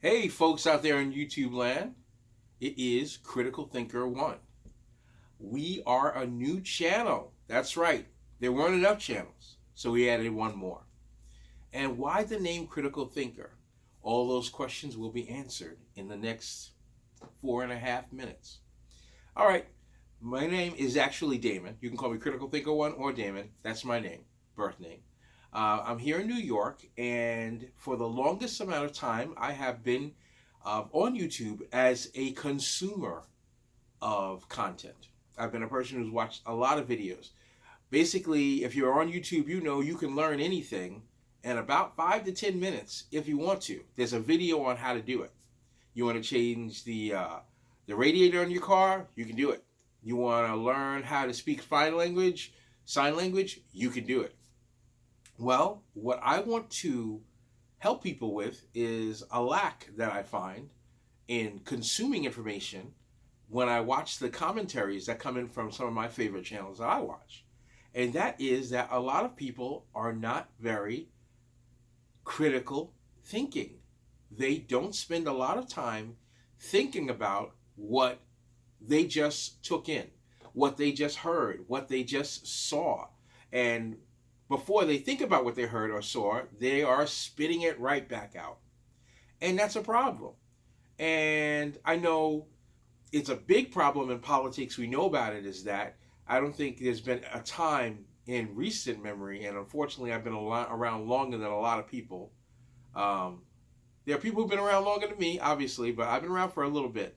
Hey, folks out there in YouTube land, it is Critical Thinker 1. We are a new channel. That's right, there weren't enough channels, so we added one more. And why the name Critical Thinker? All those questions will be answered in the next 4.5 minutes. All right, my name is actually Damon. You can call me Critical Thinker 1 or Damon. That's my name, birth name. I'm here in New York, and for the longest amount of time, I have been on YouTube as a consumer of content. I've been a person who's watched a lot of videos. Basically, if you're on YouTube, you know you can learn anything in about 5 to 10 minutes if you want to. There's a video on how to do it. You want to change the radiator on your car? You can do it. You want to learn how to speak sign language? You can do it. Well, what I want to help people with is a lack that I find in consuming information when I watch the commentaries that come in from some of my favorite channels that I watch. And that is that a lot of people are not very critical thinking. They don't spend a lot of time thinking about what they just took in, what they just heard, what they just saw. And before they think about what they heard or saw, they are spitting it right back out. And that's a problem. And I know it's a big problem in politics. We know about it is that I don't think there's been a time in recent memory, and unfortunately I've been around longer than a lot of people. There are people who've been around longer than me, obviously, but I've been around for a little bit.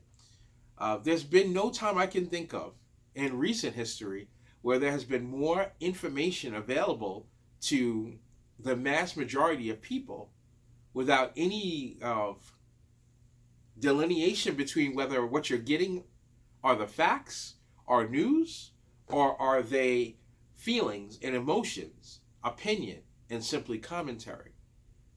There's been no time I can think of in recent history where there has been more information available to the mass majority of people without any delineation between whether what you're getting are the facts, are news, or are they feelings and emotions, opinion, and simply commentary.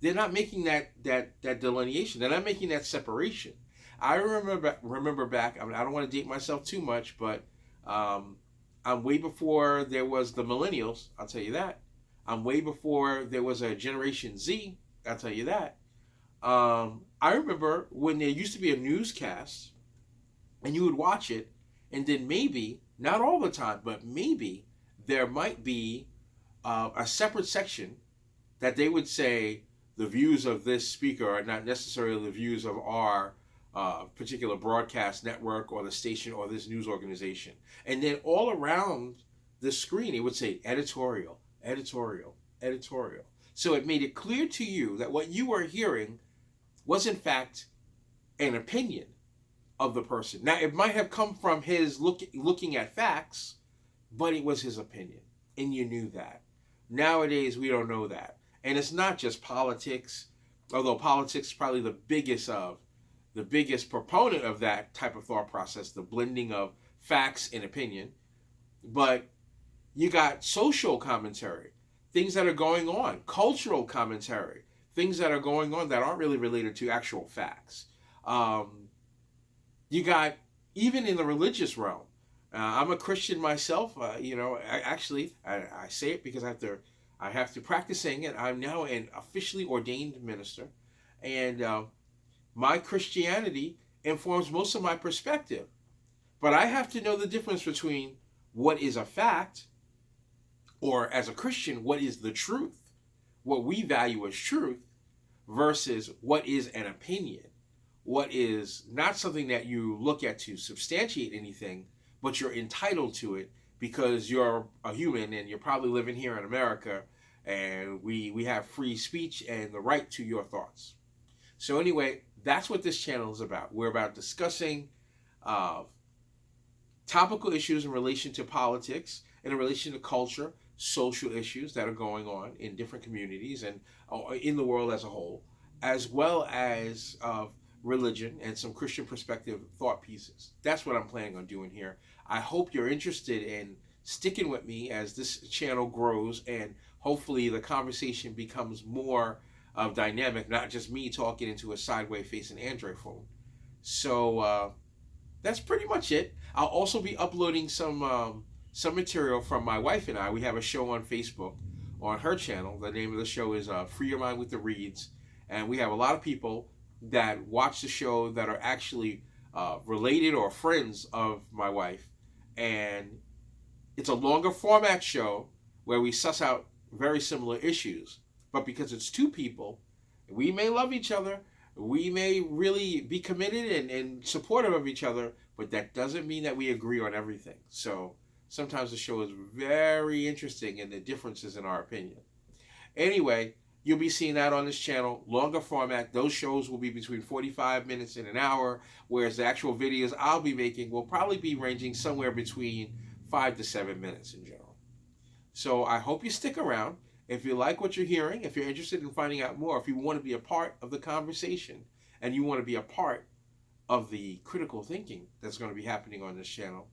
They're not making that delineation. They're not making that separation. I remember back. I mean, I don't want to date myself too much, but I'm way before there was the millennials. I'll tell you that. I'm way before there was a Generation Z. I'll tell you that. I remember when there used to be a newscast, and you would watch it, and then maybe, not all the time, but maybe there might be a separate section that they would say the views of this speaker are not necessarily the views of our particular broadcast network or the station or this news organization. And then all around the screen, it would say editorial, editorial, editorial. So it made it clear to you that what you were hearing was in fact an opinion of the person. Now, it might have come from his looking at facts, but it was his opinion, and you knew that. Nowadays, we don't know that. And it's not just politics, although politics is probably the biggest proponent of that type of thought process, the blending of facts and opinion. But you got social commentary, things that are going on, cultural commentary, things that are going on that aren't really related to actual facts. You got, even in the religious realm, I'm a Christian myself. I say it because I have to practice saying it. I'm now an officially ordained minister, and my Christianity informs most of my perspective. But I have to know the difference between what is a fact, or as a Christian, what is the truth, what we value as truth, versus what is an opinion, what is not something that you look at to substantiate anything, but you're entitled to it because you're a human and you're probably living here in America, and we have free speech and the right to your thoughts. So anyway, that's what this channel is about. We're about discussing topical issues in relation to politics, in relation to culture, social issues that are going on in different communities and in the world as a whole, as well as religion and some Christian perspective thought pieces. That's what I'm planning on doing here. I hope you're interested in sticking with me as this channel grows, and hopefully the conversation becomes more dynamic, not just me talking into a sideways facing Android phone. So that's pretty much it. I'll also be uploading some material from my wife and I. We have a show on Facebook on her channel. The name of the show is Free Your Mind with the Reads. And we have a lot of people that watch the show that are actually related or friends of my wife, and it's a longer format show where we suss out very similar issues. But because it's two people, we may love each other, we may really be committed and supportive of each other, but that doesn't mean that we agree on everything. So sometimes the show is very interesting in the differences in our opinion. Anyway, you'll be seeing that on this channel, longer format. Those shows will be between 45 minutes and an hour, whereas the actual videos I'll be making will probably be ranging somewhere between 5 to 7 minutes in general. So I hope you stick around. If you like what you're hearing, if you're interested in finding out more, if you want to be a part of the conversation and you want to be a part of the critical thinking that's going to be happening on this channel,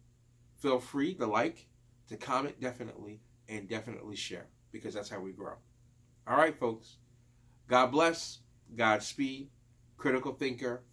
feel free to like, to comment definitely, and definitely share, because that's how we grow. All right, folks. God bless. Godspeed. Critical thinker